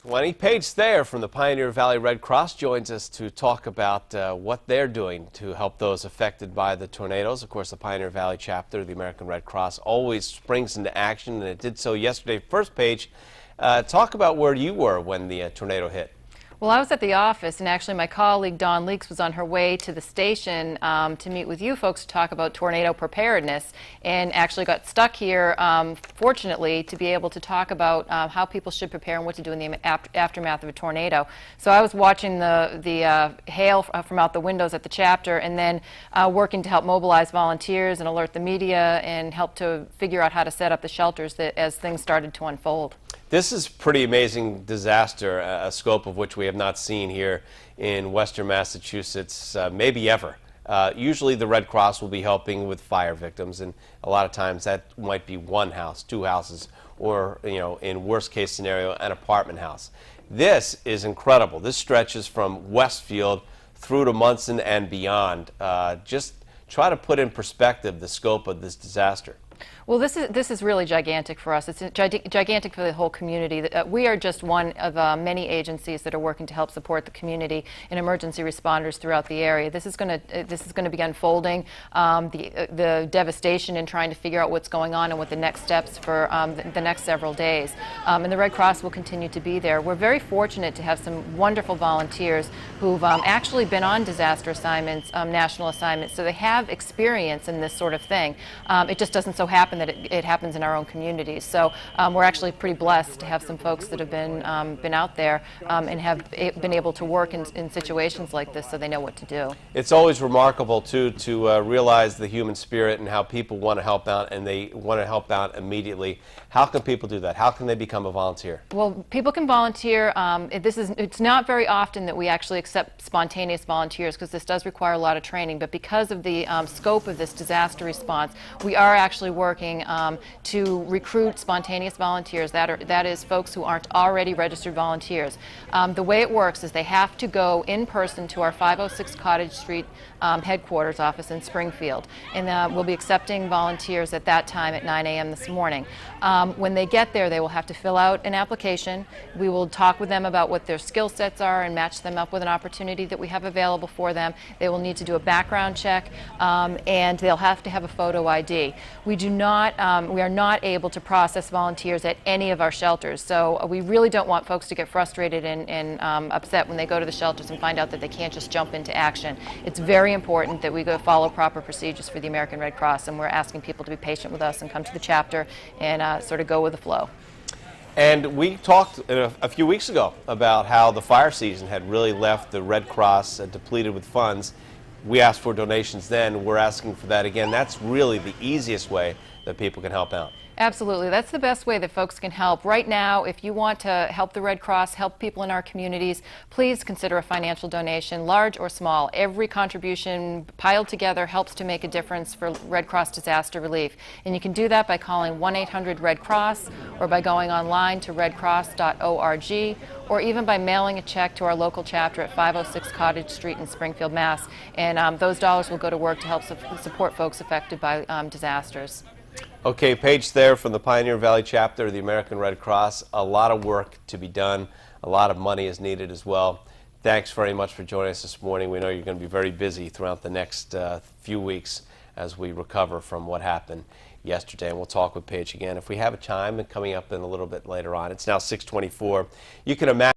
Paige Thayer from the Pioneer Valley Red Cross joins us to talk about what they're doing to help those affected by the tornadoes. Of course, the Pioneer Valley chapter of the American Red Cross always springs into action, and it did so yesterday. First, Paige, talk about where you were when the tornado hit. Well, I was at the office, and actually my colleague Dawn Leaks was on her way to the station to meet with you folks to talk about tornado preparedness, and actually got stuck here, fortunately, to be able to talk about how people should prepare and what to do in the aftermath of a tornado. So I was watching the hail from out the windows at the chapter, and then working to help mobilize volunteers and alert the media and help to figure out how to set up the shelters as things started to unfold. This is pretty amazing disaster, a scope of which we have not seen here in Western Massachusetts, maybe ever. Usually the Red Cross will be helping with fire victims, and a lot of times that might be one house, two houses, or, you know, in worst case scenario, an apartment house. This is incredible. This stretches from Westfield through to Munson and beyond. Just try to put in perspective the scope of this disaster. Well, this is really gigantic for us. It's gigantic for the whole community. We are just one of many agencies that are working to help support the community and emergency responders throughout the area. This is going to be unfolding. The devastation in trying to figure out what's going on and what the next steps for the next several days. And the Red Cross will continue to be there. We're very fortunate to have some wonderful volunteers who've actually been on disaster assignments, national assignments, so they have experience in this sort of thing. It just doesn't so happen that it happens in our own communities. So we're actually pretty blessed to have some folks that have been out there and have been able to work in situations like this, so they know what to do. It's always remarkable too to realize the human spirit and how people want to help out, and they want to help out immediately. How can people do that? How can they become a volunteer? Well, people can volunteer. It's not very often that we actually accept spontaneous volunteers, because this does require a lot of training, but because of the scope of this disaster response, we are actually working to recruit spontaneous volunteers. That is folks who aren't already registered volunteers. The way it works is they have to go in person to our 506 Cottage Street headquarters office in Springfield, and we'll be accepting volunteers at that time at 9 a.m. this morning. When they get there, they will have to fill out an application. We will talk with them about what their skill sets are and match them up with an opportunity that we have available for them. They will need to do a background check, and they'll have to have a photo ID. We are not able to process volunteers at any of our shelters, so we really don't want folks to get frustrated and upset when they go to the shelters and find out that they can't just jump into action. It's very important that we follow proper procedures for the American Red Cross, and we're asking people to be patient with us and come to the chapter and sort of go with the flow. And we talked a few weeks ago about how the fire season had really left the Red Cross depleted with funds. We asked for donations then. We're asking for that again. That's really the easiest way that people can help out. Absolutely. That's the best way that folks can help. Right now, if you want to help the Red Cross, help people in our communities, please consider a financial donation, large or small. Every contribution piled together helps to make a difference for Red Cross disaster relief. And you can do that by calling 1-800-RED-CROSS, or by going online to redcross.org, or even by mailing a check to our local chapter at 506 Cottage Street in Springfield, Mass. And those dollars will go to work to help support folks affected by disasters. Okay, Paige Thayer from the Pioneer Valley chapter of the American Red Cross. A lot of work to be done. A lot of money is needed as well. Thanks very much for joining us this morning. We know you're going to be very busy throughout the next few weeks as we recover from what happened yesterday. And we'll talk with Paige again if we have a time, and coming up in a little bit later on. It's now 6:24. You can imagine